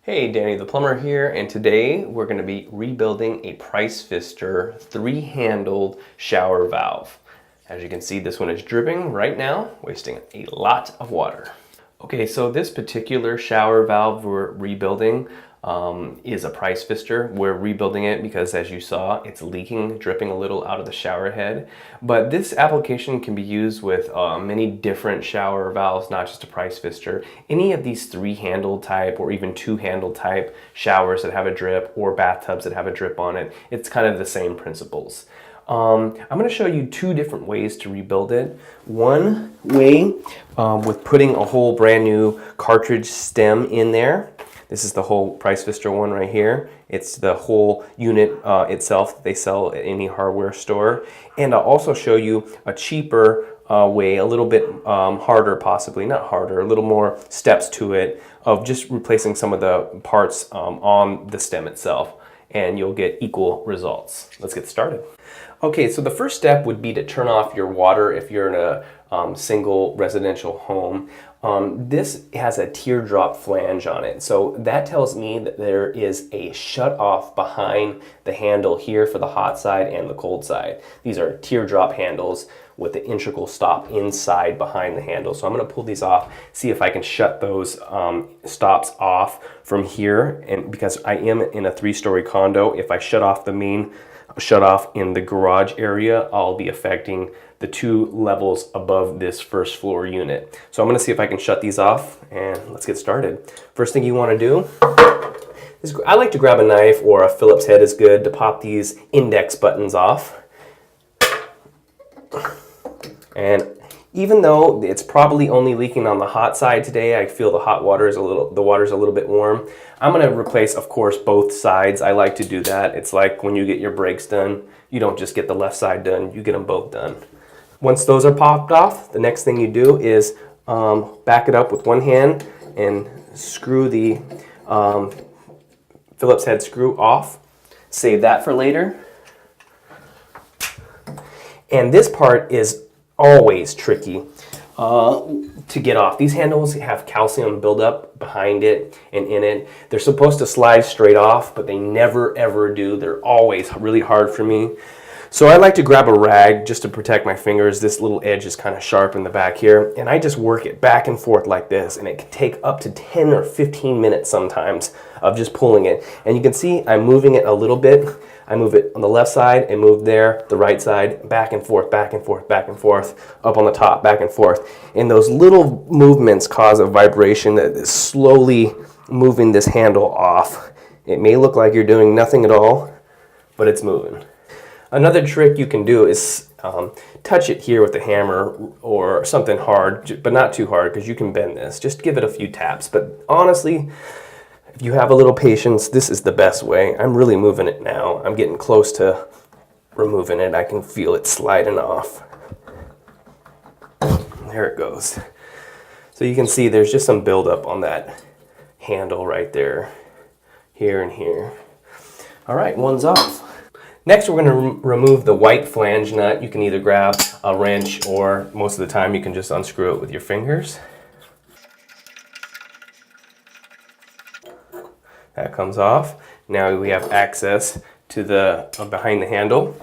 Hey, Danny the plumber here, and today we're going to be rebuilding a Price Pfister 3-handled shower valve. As you can see, this one is dripping right now, wasting a lot of water. Okay, so this particular shower valve we're rebuilding is a Price Pfister. We're rebuilding it because, as you saw, it's leaking, dripping a little out of the shower head. But this application can be used with many different shower valves, not just a Price Pfister. Any of these 3-handle type or even 2-handle type showers that have a drip or bathtubs that have a drip on it, it's kind of the same principles. I'm going to show you 2 different ways to rebuild it. One way with putting a whole brand new cartridge stem in there. This is the whole Price Pfister one right here. It's the whole unit itself that they sell at any hardware store. And I'll also show you a cheaper way, a little bit harder possibly, not harder, a little more steps to it, of just replacing some of the parts on the stem itself, and you'll get equal results. Let's get started. Okay, so the first step would be to turn off your water if you're in a single residential home. This has a teardrop flange on it, so that tells me that there is a shut off behind the handle here for the hot side and the cold side. These are teardrop handles with the integral stop inside behind the handle. So I'm going to pull these off, see if I can shut those stops off from here. And because I am in a 3-story condo, if I shut off the main shut off in the garage area, I'll be affecting the 2 levels above this first floor unit. So I'm going to see if I can shut these off, and let's get started. First thing you want to do is, I like to grab a knife, or a Phillips head is good, to pop these index buttons off. And even though it's probably only leaking on the hot side today, I feel the water's a little bit warm. I'm going to replace, of course, both sides. I like to do that. It's like when you get your brakes done, you don't just get the left side done, you get them both done. Once those are popped off, the next thing you do is back it up with one hand and screw the Phillips head screw off. Save that for later. And this part is always tricky to get off. These handles have calcium buildup behind it and in it. They're supposed to slide straight off, but they never ever do. They're always really hard for me. So I like to grab a rag just to protect my fingers. This little edge is kind of sharp in the back here, and I just work it back and forth like this, and it can take up to 10 or 15 minutes sometimes of just pulling it. And you can see I'm moving it a little bit. I move it on the left side and move there, the right side, back and forth, back and forth, back and forth, up on the top, back and forth. And those little movements cause a vibration that is slowly moving this handle off. It may look like you're doing nothing at all, but it's moving. Another trick you can do is touch it here with a hammer or something hard, but not too hard, because you can bend this. Just give it a few taps. But honestly, if you have a little patience, this is the best way. I'm really moving it now. I'm getting close to removing it. I can feel it sliding off. There it goes. So you can see there's just some buildup on that handle right there, here and here. All right, one's off. Next, we're going to remove the white flange nut. You can either grab a wrench, or most of the time you can just unscrew it with your fingers. That comes off. Now we have access to the behind the handle.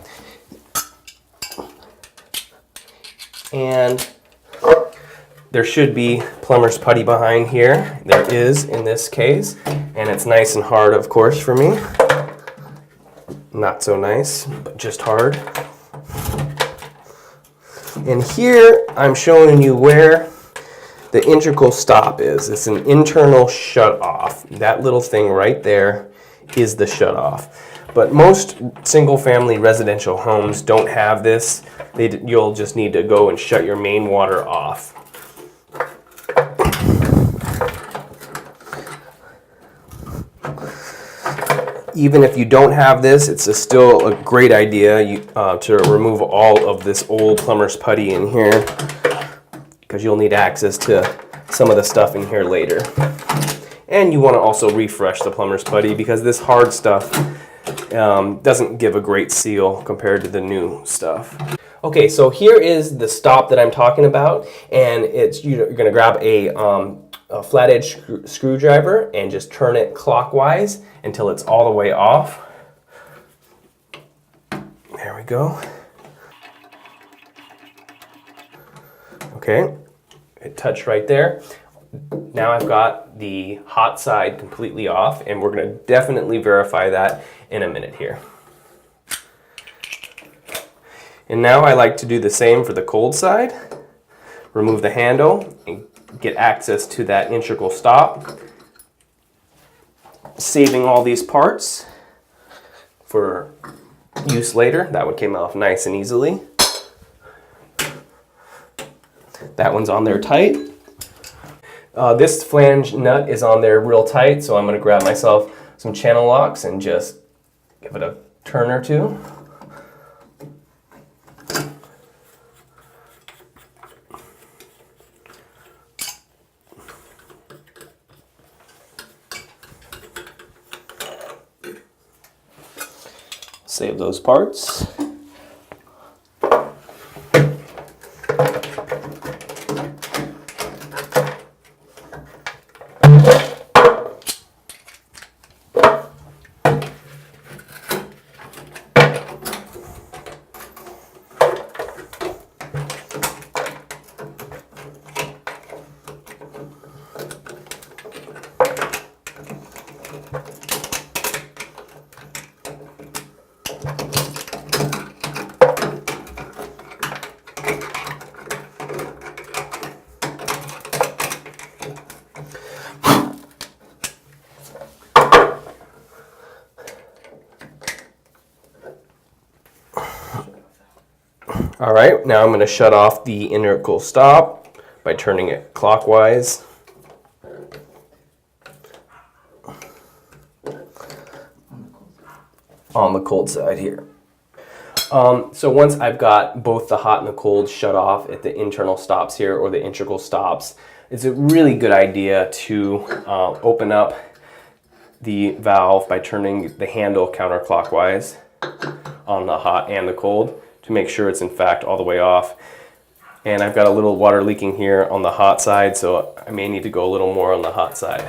And there should be plumber's putty behind here. There is in this case, and it's nice and hard, of course, for me. Not so nice, but just hard. And here I'm showing you where the integral stop is. It's an internal shut off. That little thing right there is the shut off. But most single family residential homes don't have this. You'll just need to go and shut your main water off. Even if you don't have this, it's still a great idea to remove all of this old plumber's putty in here, because you'll need access to some of the stuff in here later. And you want to also refresh the plumber's putty, because this hard stuff doesn't give a great seal compared to the new stuff. Okay, so here is the stop that I'm talking about, and you're going to grab a a flat-edge screwdriver and just turn it clockwise until it's all the way off. There we go. Okay, it touched right there. Now I've got the hot side completely off, and we're going to definitely verify that in a minute here. And now I like to do the same for the cold side. Remove the handle and get access to that integral stop, saving all these parts for use later. That one came off nice and easily. That one's on there tight. This flange nut is on there real tight, so I'm going to grab myself some channel locks and just give it a turn or two. Save those parts. All right, now I'm going to shut off the integral stop by turning it clockwise. On the cold side here. So once I've got both the hot and the cold shut off at the internal stops here, or the integral stops, it's a really good idea to open up the valve by turning the handle counterclockwise on the hot and the cold to make sure it's in fact all the way off. And I've got a little water leaking here on the hot side, so I may need to go a little more on the hot side.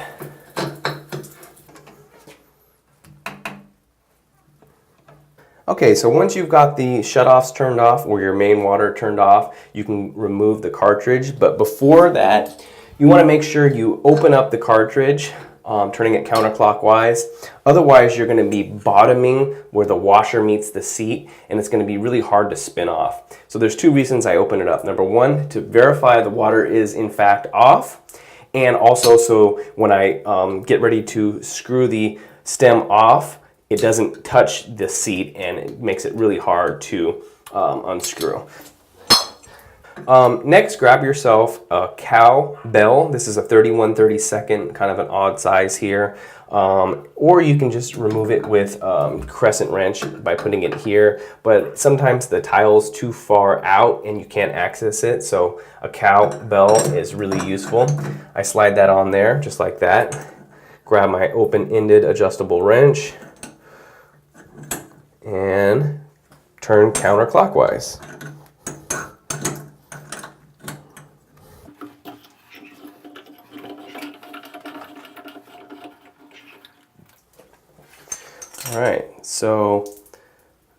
Okay, so once you've got the shutoffs turned off or your main water turned off, you can remove the cartridge. But before that, you want to make sure you open up the cartridge, turning it counterclockwise. Otherwise, you're going to be bottoming where the washer meets the seat, and it's going to be really hard to spin off. So there's two reasons I open it up. Number one, to verify the water is in fact off, and also so when I get ready to screw the stem off, it doesn't touch the seat and it makes it really hard to unscrew. Next, grab yourself a cow bell. This is a 31/32, kind of an odd size here. Or you can just remove it with crescent wrench by putting it here. But sometimes the tile's too far out and you can't access it, so a cow bell is really useful. I slide that on there just like that. Grab my open-ended adjustable wrench and turn counterclockwise. All right, so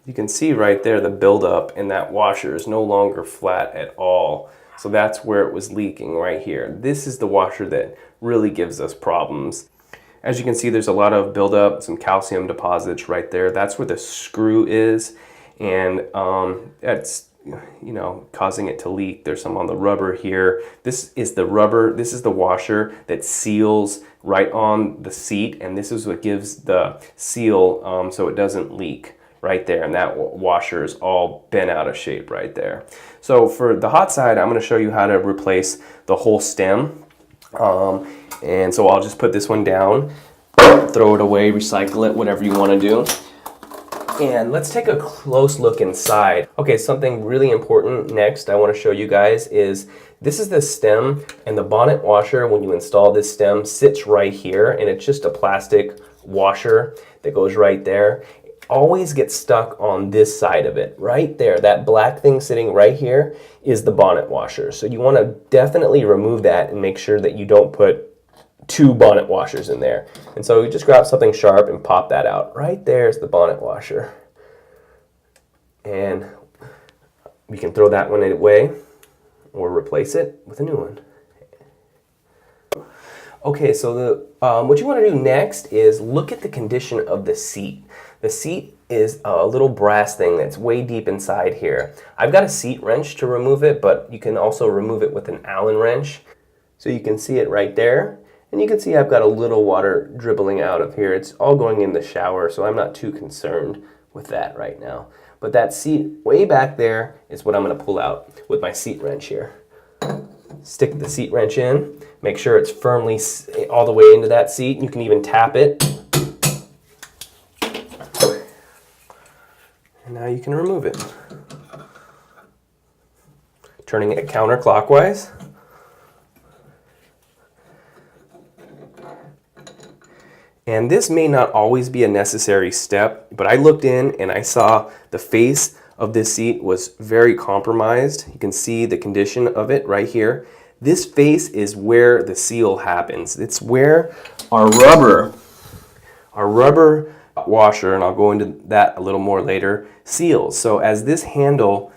you can see right there the buildup in that washer is no longer flat at all. So that's where it was leaking right here. This is the washer that really gives us problems. As you can see, there's a lot of buildup, some calcium deposits right there. That's where the screw is, and that's causing it to leak. There's some on the rubber here. This is the rubber. This is the washer that seals right on the seat, and this is what gives the seal so it doesn't leak right there. And that washer is all bent out of shape right there. So for the hot side, I'm going to show you how to replace the whole stem. And so I'll just put this one down, throw it away, recycle it, whatever you want to do. And let's take a close look inside. Okay, something really important next I want to show you guys is this is the stem, and the bonnet washer, when you install this stem, sits right here, and it's just a plastic washer that goes right there. Always gets stuck on this side of it, right there. That black thing sitting right here is the bonnet washer. So you want to definitely remove that and make sure that you don't put 2 bonnet washers in there. And so you just grab something sharp and pop that out. Right there's the bonnet washer. And we can throw that one away or replace it with a new one. Okay, so what you want to do next is look at the condition of the seat. The seat is a little brass thing that's way deep inside here. I've got a seat wrench to remove it, but you can also remove it with an Allen wrench. So you can see it right there. And you can see I've got a little water dribbling out of here. It's all going in the shower, so I'm not too concerned with that right now. But that seat way back there is what I'm going to pull out with my seat wrench here. Stick the seat wrench in, make sure it's firmly all the way into that seat. You can even tap it. And now you can remove it. Turning it counterclockwise. And this may not always be a necessary step, but I looked in and I saw the face of this seat was very compromised. You can see the condition of it right here. This face is where the seal happens. It's where our rubber washer, and I'll go into that a little more later, seals. So as this handle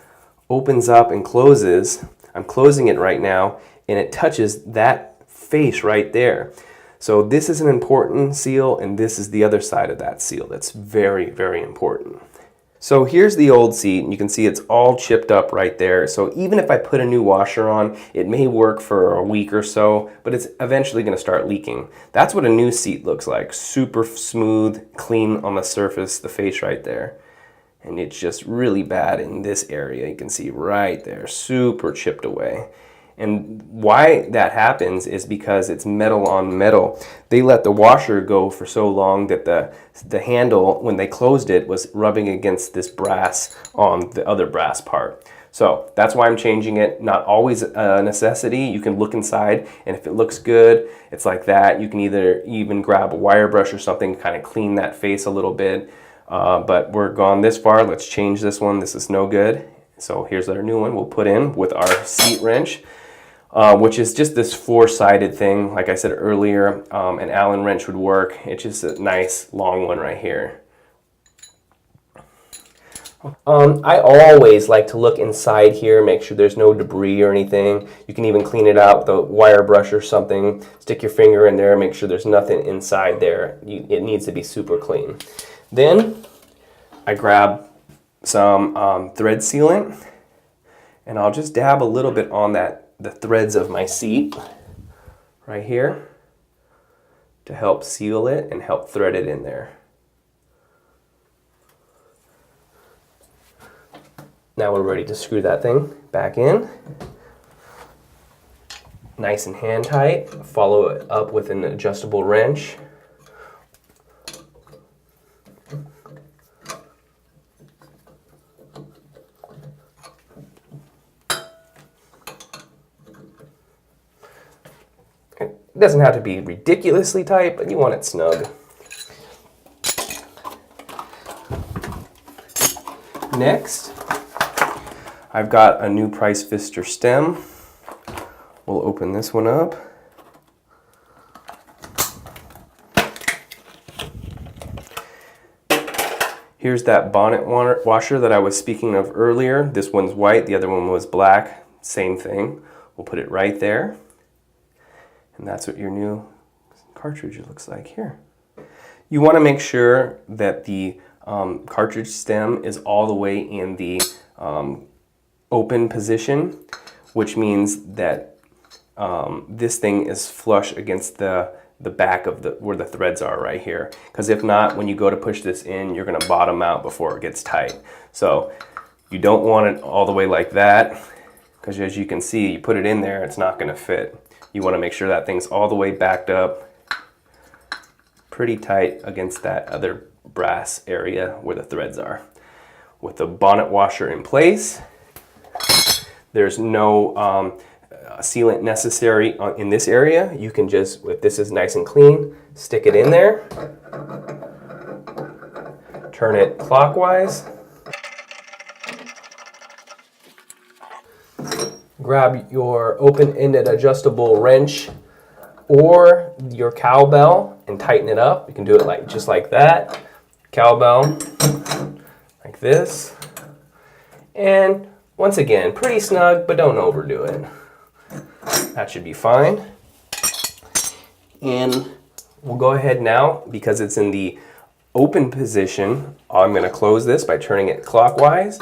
opens up and closes, I'm closing it right now, and it touches that face right there. So this is an important seal, and this is the other side of that seal. That's very, very important. So here's the old seat, and you can see it's all chipped up right there. So even if I put a new washer on, it may work for a week or so, but it's eventually going to start leaking. That's what a new seat looks like. Super smooth, clean on the surface, the face right there. And it's just really bad in this area. You can see right there, super chipped away. And why that happens is because it's metal on metal. They let the washer go for so long that the handle, when they closed it, was rubbing against this brass on the other brass part. So that's why I'm changing it. Not always a necessity. You can look inside, and if it looks good, it's like that. You can either even grab a wire brush or something, kind of clean that face a little bit. But we're gone this far. Let's change this one. This is no good. So here's our new one we'll put in with our seat wrench. Which is just this 4-sided thing. Like I said earlier, an Allen wrench would work. It's just a nice long one right here. I always like to look inside here, make sure there's no debris or anything. You can even clean it out with a wire brush or something. Stick your finger in there, make sure there's nothing inside there. It needs to be super clean. Then I grab some thread sealant, and I'll just dab a little bit on the threads of my seat right here to help seal it and help thread it in there. Now we're ready to screw that thing back in. Nice and hand tight. Follow it up with an adjustable wrench. It doesn't have to be ridiculously tight, but you want it snug. Next, I've got a new Price Fister stem. We'll open this one up. Here's that bonnet washer that I was speaking of earlier. This one's white, the other one was black. Same thing. We'll put it right there. And that's what your new cartridge looks like here. You want to make sure that the cartridge stem is all the way in the open position, which means that this thing is flush against the back of where the threads are right here. Because if not, when you go to push this in, you're going to bottom out before it gets tight. So you don't want it all the way like that, because as you can see, you put it in there, it's not going to fit. You want to make sure that thing's all the way backed up pretty tight against that other brass area where the threads are. With the bonnet washer in place, there's no sealant necessary in this area. You can just, if this is nice and clean, stick it in there, turn it clockwise, grab your open-ended adjustable wrench or your cowbell and tighten it up. You can do it like just like that. Cowbell, like this. And once again, pretty snug, but don't overdo it. That should be fine. And we'll go ahead now, because it's in the open position, I'm going to close this by turning it clockwise,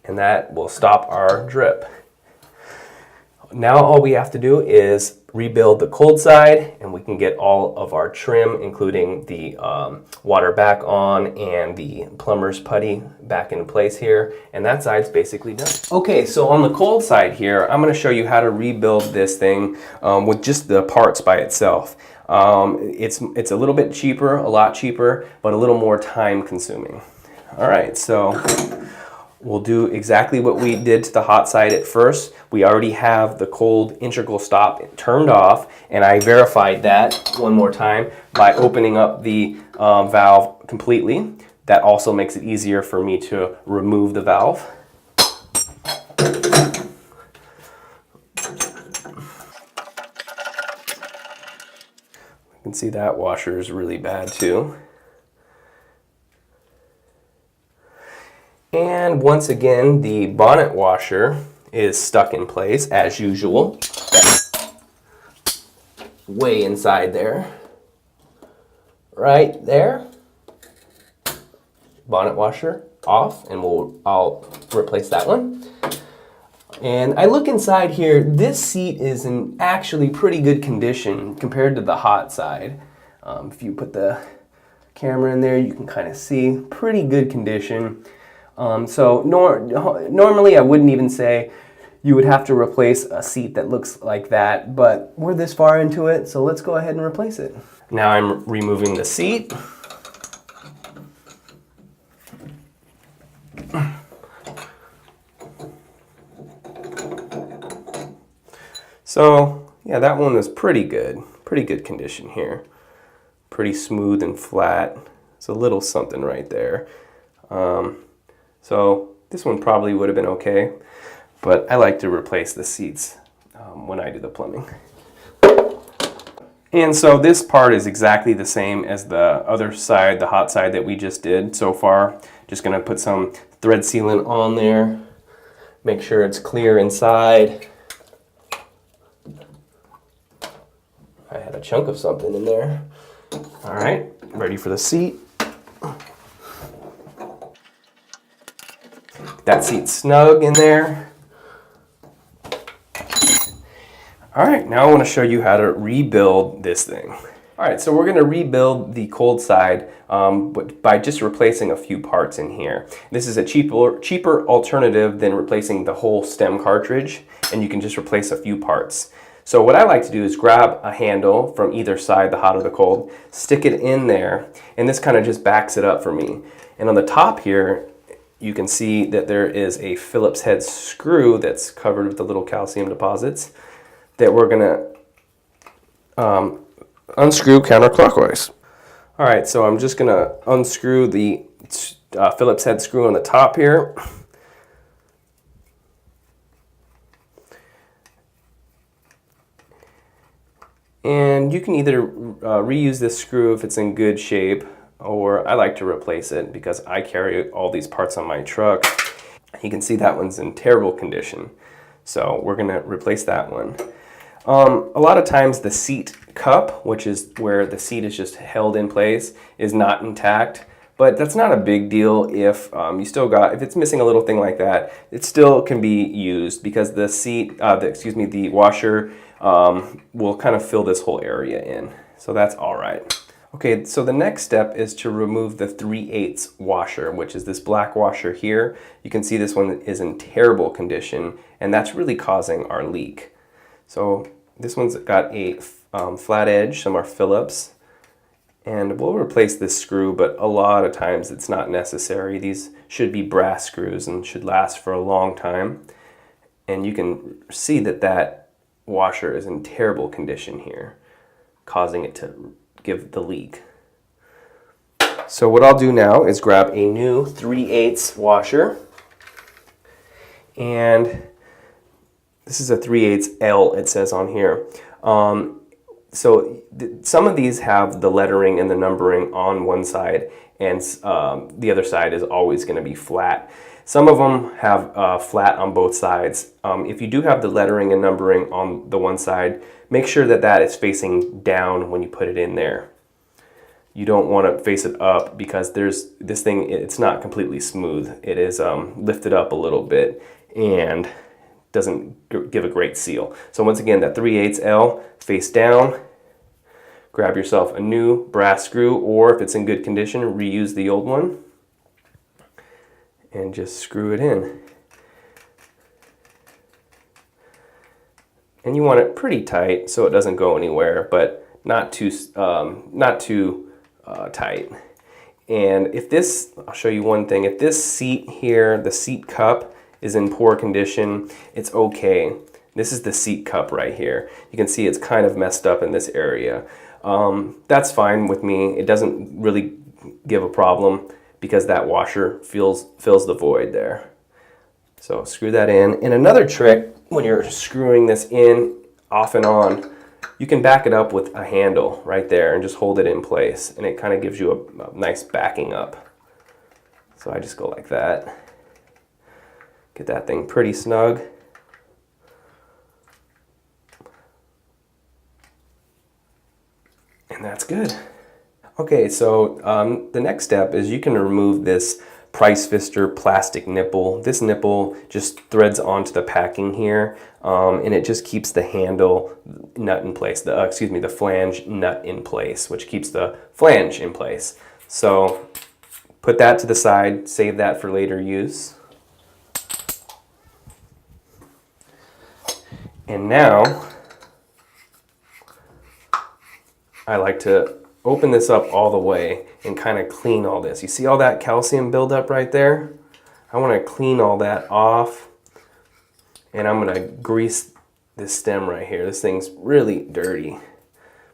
and that will stop our drip. Now all we have to do is rebuild the cold side, and we can get all of our trim, including the water back on and the plumber's putty back in place here, and that side's basically done. Okay, so on the cold side here, I'm going to show you how to rebuild this thing with just the parts by itself. It's a little bit cheaper, a lot cheaper, but a little more time consuming. All right, so we'll do exactly what we did to the hot side at first. We already have the cold integral stop turned off, and I verified that one more time by opening up the valve completely. That also makes it easier for me to remove the valve. You can see that washer is really bad too. And once again, the bonnet washer is stuck in place as usual. Way inside there. Right there. Bonnet washer off, and I'll replace that one. And I look inside here, this seat is in actually pretty good condition compared to the hot side. If you put the camera in there, you can kind of see pretty good condition. So normally I wouldn't even say you would have to replace a seat that looks like that, but we're this far into it, so let's go ahead and replace it. Now I'm removing the seat. So yeah, that one was pretty good condition here. Pretty smooth and flat. It's a little something right there. So this one probably would have been okay, but I like to replace the seats when I do the plumbing. And so this part is exactly the same as the other side, the hot side that we just did so far. Just gonna put some thread sealant on there, make sure it's clear inside. I had a chunk of something in there. All right, ready for the seat. That seat's snug in there. All right, now I want to show you how to rebuild this thing. All right, so we're going to rebuild the cold side but by just replacing a few parts in here. This is a cheaper alternative than replacing the whole stem cartridge, and you can just replace a few parts. So what I like to do is grab a handle from either side, the hot or the cold, stick it in there, and this kind of just backs it up for me. And on the top here, you can see that there is a Phillips head screw that's covered with the little calcium deposits that we're gonna unscrew counterclockwise. All right, so I'm just gonna unscrew the Phillips head screw on the top here. And you can either reuse this screw if it's in good shape, or I like to replace it because I carry all these parts on my truck. You can see that one's in terrible condition. So we're gonna replace that one. A lot of times the seat cup, which is where the seat is just held in place, is not intact. But that's not a big deal if if it's missing a little thing like that, it still can be used because the seat, the washer will kind of fill this whole area in. So that's all right. Okay, so the next step is to remove the 3/8 washer, which is this black washer here. You can see this one is in terrible condition, and that's really causing our leak. So this one's got a flat edge, some are Phillips, and we'll replace this screw, but a lot of times it's not necessary. These should be brass screws and should last for a long time. And you can see that that washer is in terrible condition here, causing it to give the leak. So what I'll do now is grab a new 3/8 washer, and this is a 3/8 L, it says on here. some of these have the lettering and the numbering on one side, and the other side is always going to be flat. Some of them have flat on both sides. If you do have the lettering and numbering on the one side, make sure that that is facing down when you put it in there. You don't want to face it up because this thing, it's not completely smooth. It is lifted up a little bit and doesn't give a great seal. So once again, that 3/8 L face down. Grab yourself a new brass screw, or if it's in good condition, reuse the old one and just screw it in. And you want it pretty tight so it doesn't go anywhere, but not too tight. And if this, I'll show you one thing, if this seat here, the seat cup is in poor condition, it's okay. This is the seat cup right here. You can see it's kind of messed up in this area. That's fine with me. It doesn't really give a problem because that washer fills the void there. So screw that in. And another trick when you're screwing this in off and on, you can back it up with a handle right there and just hold it in place, and it kind of gives you a nice backing up. So I just go like that. Get that thing pretty snug. And that's good. Okay, so the next step is you can remove this price fister plastic nipple. This nipple just threads onto the packing here, and it just keeps the handle nut in place, the flange nut in place, which keeps the flange in place. So put that to the side, save that for later use. And now I like to open this up all the way and kind of clean all this. You see all that calcium buildup right there? I want to clean all that off, and I'm going to grease this stem right here. This thing's really dirty,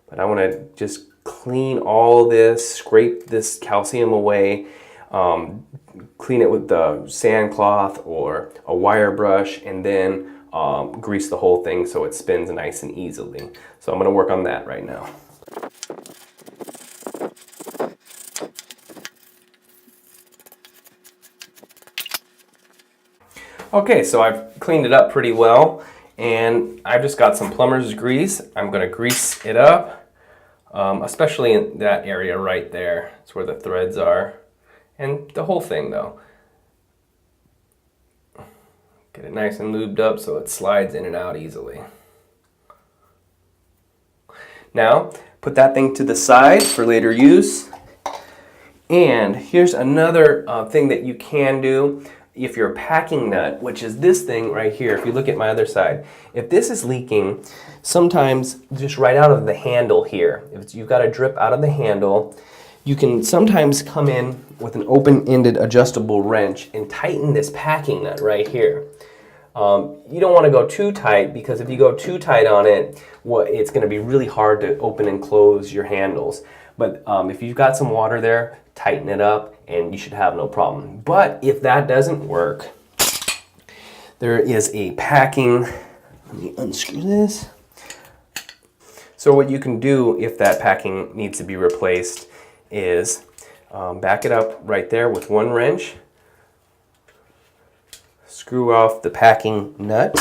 but I want to just clean all this, scrape this calcium away, clean it with the sand cloth or a wire brush, and then grease the whole thing so it spins nice and easily. So I'm going to work on that right now. Okay, so I've cleaned it up pretty well, and I've just got some plumber's grease. I'm going to grease it up, especially in that area right there. It's where the threads are, and the whole thing though. Get it nice and lubed up so it slides in and out easily. Now, put that thing to the side for later use. And here's another thing that you can do. If your packing nut, which is this thing right here, if you look at my other side, if this is leaking, sometimes just right out of the handle here, if you've got a drip out of the handle, you can sometimes come in with an open-ended adjustable wrench and tighten this packing nut right here. You don't want to go too tight, because if you go too tight on it, it's going to be really hard to open and close your handles. But if you've got some water there, tighten it up and you should have no problem. But if that doesn't work, there is a packing, let me unscrew this. So what you can do if that packing needs to be replaced is back it up right there with one wrench, screw off the packing nut,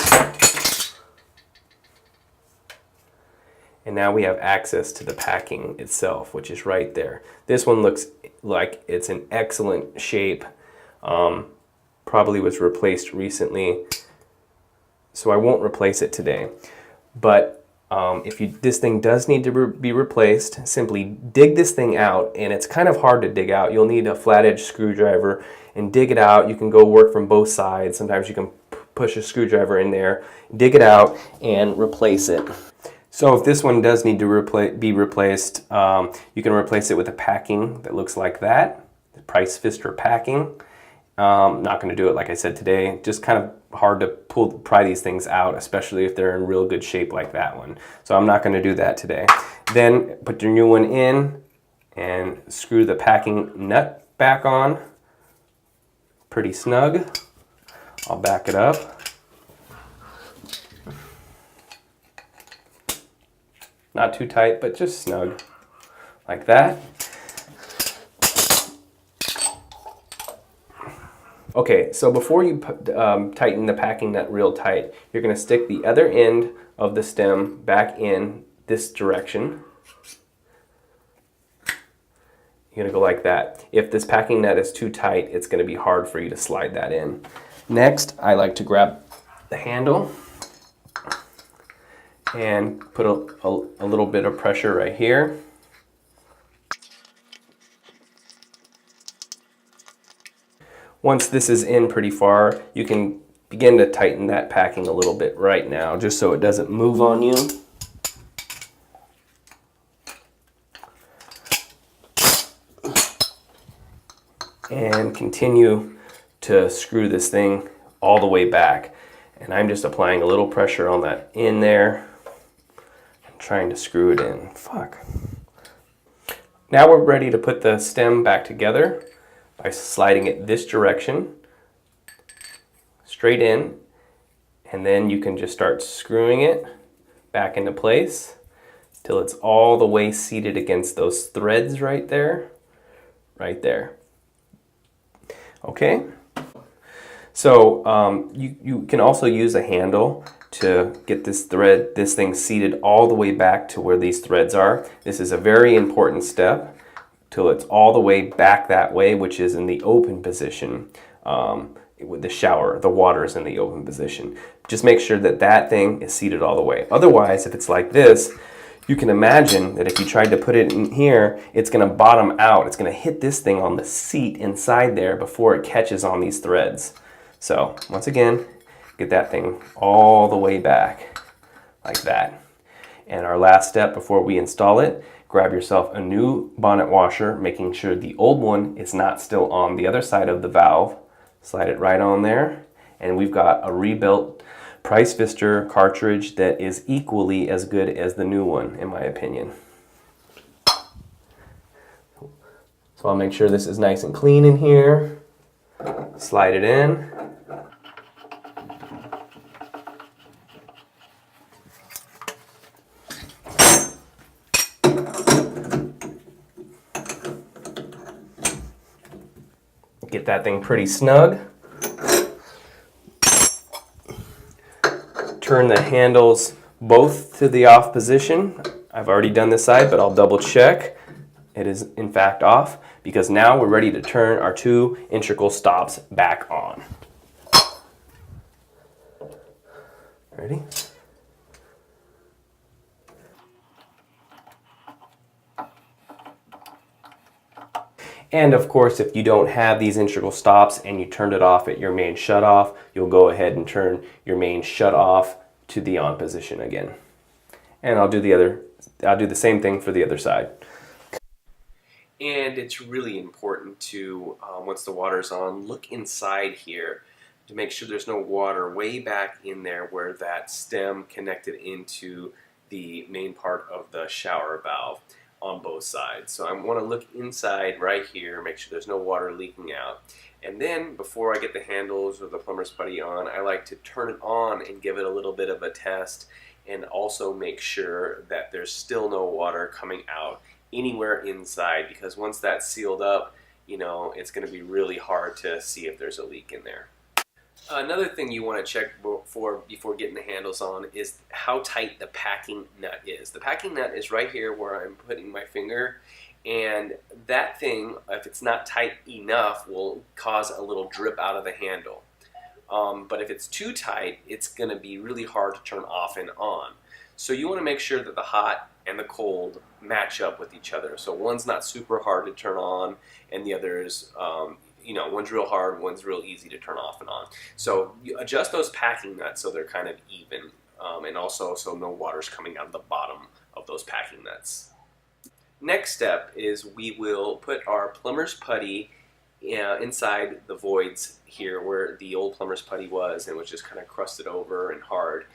and now we have access to the packing itself, which is right there. This one looks like it's in excellent shape. Probably was replaced recently, so I won't replace it today. But if this thing does need to be replaced, simply dig this thing out, and it's kind of hard to dig out. You'll need a flat edge screwdriver and dig it out. You can go work from both sides. Sometimes you can push a screwdriver in there, dig it out, and replace it. So if this one does need to be replaced, you can replace it with a packing that looks like that, the Price Fister packing. I'm not going to do it like I said today. Just kind of hard to pry these things out, especially if they're in real good shape like that one. So I'm not going to do that today. Then put your new one in and screw the packing nut back on. Pretty snug. I'll back it up. Not too tight, but just snug, like that. Okay, so before you tighten the packing nut real tight, you're going to stick the other end of the stem back in this direction. You're going to go like that. If this packing nut is too tight, it's going to be hard for you to slide that in. Next, I like to grab the handle and put a little bit of pressure right here. Once this is in pretty far, you can begin to tighten that packing a little bit right now, just so it doesn't move on you. And continue to screw this thing all the way back. And I'm just applying a little pressure on that in there and trying to screw it in. Fuck. Now we're ready to put the stem back together by sliding it this direction, straight in, and then you can just start screwing it back into place till it's all the way seated against those threads right there, right there. Okay, so you can also use a handle to get this thing seated all the way back to where these threads are. This is a very important step till it's all the way back that way, which is in the open position. With the shower, the water is in the open position. Just make sure that that thing is seated all the way. Otherwise, if it's like this, you can imagine that if you tried to put it in here, it's going to bottom out. It's going to hit this thing on the seat inside there before it catches on these threads. So once again, get that thing all the way back like that. And our last step before we install it, grab yourself a new bonnet washer, making sure the old one is not still on the other side of the valve. Slide it right on there, and we've got a rebuilt Price Pfister cartridge that is equally as good as the new one, in my opinion. So I'll make sure this is nice and clean in here. Slide it in. Get that thing pretty snug. Turn the handles both to the off position. I've already done this side, but I'll double check. It is in fact off, because now we're ready to turn our two integral stops back on. Ready? And of course, if you don't have these integral stops and you turned it off at your main shutoff, you'll go ahead and turn your main shutoff to the on position again. And I'll do the same thing for the other side. And it's really important to, once the water's on, look inside here to make sure there's no water way back in there where that stem connected into the main part of the shower valve on both sides. So I want to look inside right here, make sure there's no water leaking out. And then before I get the handles or the plumber's putty on, I like to turn it on and give it a little bit of a test, and also make sure that there's still no water coming out anywhere inside, because once that's sealed up, you know, it's going to be really hard to see if there's a leak in there. Another thing you want to check for before getting the handles on is how tight the packing nut is. The packing nut is right here where I'm putting my finger, and that thing, if it's not tight enough, will cause a little drip out of the handle. But if it's too tight, it's going to be really hard to turn off and on. So you want to make sure that the hot and the cold match up with each other. So one's not super hard to turn on, and the other is, you know, one's real hard, one's real easy to turn off and on. So you adjust those packing nuts so they're kind of even, and also so no water's coming out of the bottom of those packing nuts. Next step is we will put our plumber's putty inside the voids here where the old plumber's putty was and was just kind of crusted over and hard.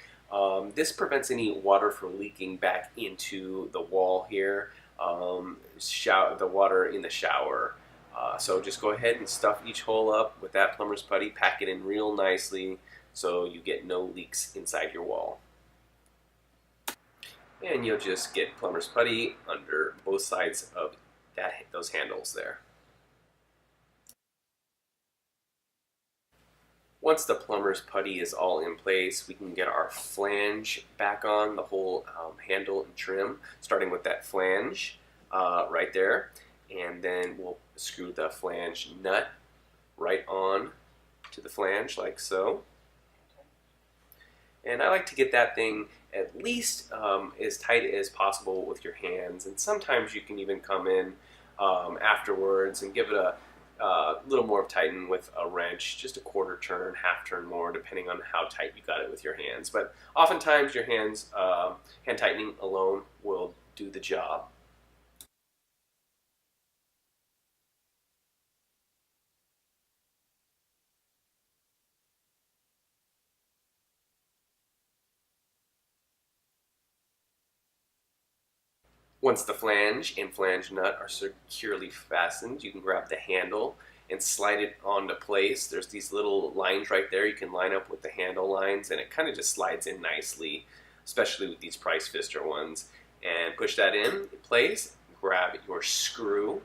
This prevents any water from leaking back into the wall here, the water in the shower. So just go ahead and stuff each hole up with that plumber's putty, pack it in real nicely so you get no leaks inside your wall. And you'll just get plumber's putty under both sides of those handles there. Once the plumber's putty is all in place, we can get our flange back on, the whole handle and trim, starting with that flange right there. And then we'll screw the flange nut right on to the flange like so. And I like to get that thing at least as tight as possible with your hands. And sometimes you can even come in afterwards and give it a little more tighten with a wrench, just a quarter turn, half turn more, depending on how tight you got it with your hands. But oftentimes your hands, hand tightening alone will do the job. Once the flange and flange nut are securely fastened, you can grab the handle and slide it onto place. There's these little lines right there you can line up with the handle lines, and it kind of just slides in nicely, especially with these price fister ones. And push that in place, grab your screw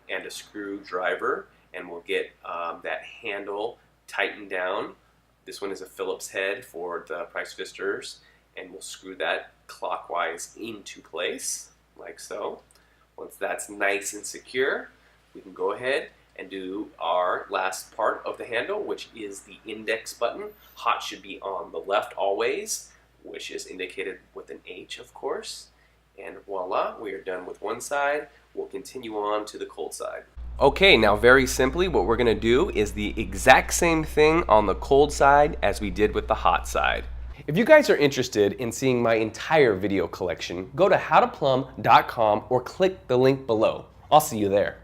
and a screwdriver, and we'll get that handle tightened down. This one is a Phillips head for the price fisters, and we'll screw that clockwise into place like so. Once that's nice and secure, we can go ahead and do our last part of the handle, which is the index button. Hot should be on the left always, which is indicated with an H, of course. And voila, we are done with one side. We'll continue on to the cold side. Okay, now very simply, what we're gonna do is the exact same thing on the cold side as we did with the hot side. If you guys are interested in seeing my entire video collection, go to howtoplumb.com or click the link below. I'll see you there.